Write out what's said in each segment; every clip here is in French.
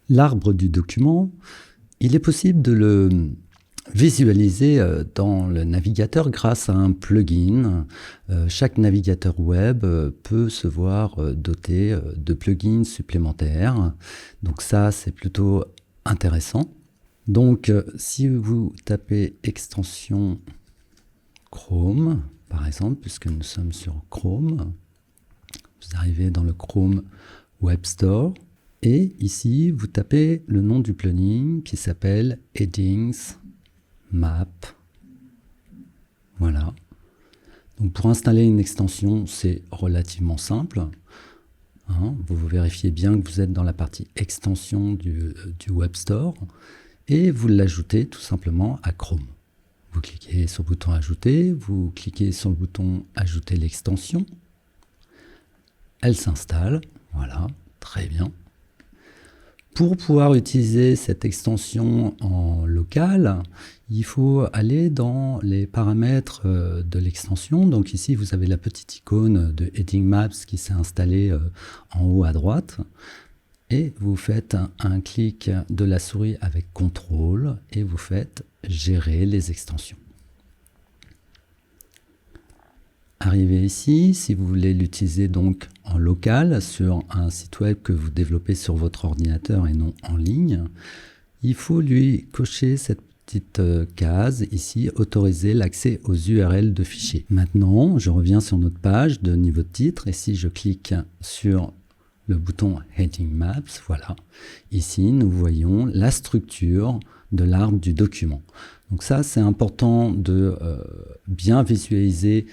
L'arbre du document, il est possible de le visualiser dans le navigateur grâce à un plugin. Chaque navigateur web peut se voir doté de plugins supplémentaires. Donc ça, c'est plutôt intéressant. Donc si vous tapez extension Chrome, par exemple, puisque nous sommes sur Chrome, vous arrivez dans le Chrome Web Store. Et ici, vous tapez le nom du plugin qui s'appelle Headings Map. Voilà. Donc pour installer une extension, c'est relativement simple. Vous vérifiez bien que vous êtes dans la partie extension du Web Store et vous l'ajoutez tout simplement à Chrome. Vous cliquez sur le bouton Ajouter, vous cliquez sur le bouton Ajouter l'extension. Elle s'installe. Voilà, très bien. Pour pouvoir utiliser cette extension en local, il faut aller dans les paramètres de l'extension. Donc ici, vous avez la petite icône de Heading Maps qui s'est installée en haut à droite. Et vous faites un clic de la souris avec CTRL et vous faites Gérer les extensions. Arrivé ici, si vous voulez l'utiliser donc en local sur un site web que vous développez sur votre ordinateur et non en ligne, il faut lui cocher cette petite case ici, autoriser l'accès aux URL de fichiers. Maintenant, je reviens sur notre page de niveau de titre et si je clique sur le bouton Heading Maps, voilà, ici nous voyons la structure de l'arbre du document. Donc ça, c'est important de bien visualiser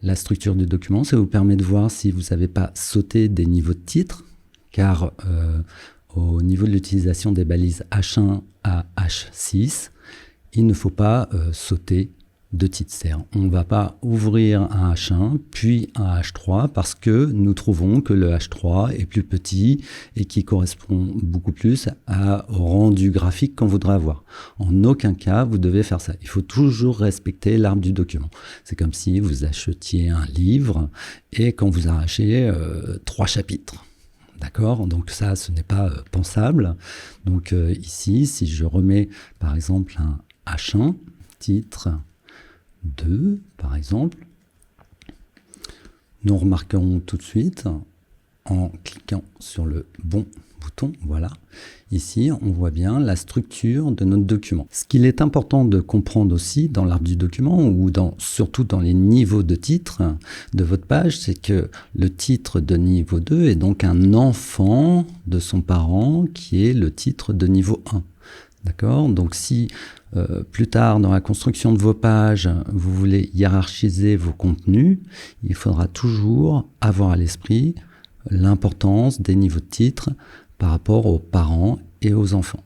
la structure du document. Ça vous permet de voir si vous n'avez pas sauté des niveaux de titre, car au niveau de l'utilisation des balises H1 à H6, il ne faut pas sauter de titres. On ne va pas ouvrir un H1 puis un H3 parce que nous trouvons que le H3 est plus petit et qui correspond beaucoup plus au rendu graphique qu'on voudrait avoir. En aucun cas, vous devez faire ça. Il faut toujours respecter l'arbre du document. C'est comme si vous achetiez un livre et quand vous arrachez 3 chapitres. D'accord? Donc ça, ce n'est pas pensable. Donc ici, si je remets par exemple un H1, titre 2, par exemple, nous remarquerons tout de suite, en cliquant sur le bon bouton, voilà, ici on voit bien la structure de notre document. Ce qu'il est important de comprendre aussi dans l'arbre du document, ou surtout dans les niveaux de titre de votre page, c'est que le titre de niveau 2 est donc un enfant de son parent qui est le titre de niveau 1. D'accord? Donc si plus tard dans la construction de vos pages, vous voulez hiérarchiser vos contenus, il faudra toujours avoir à l'esprit l'importance des niveaux de titre par rapport aux parents et aux enfants.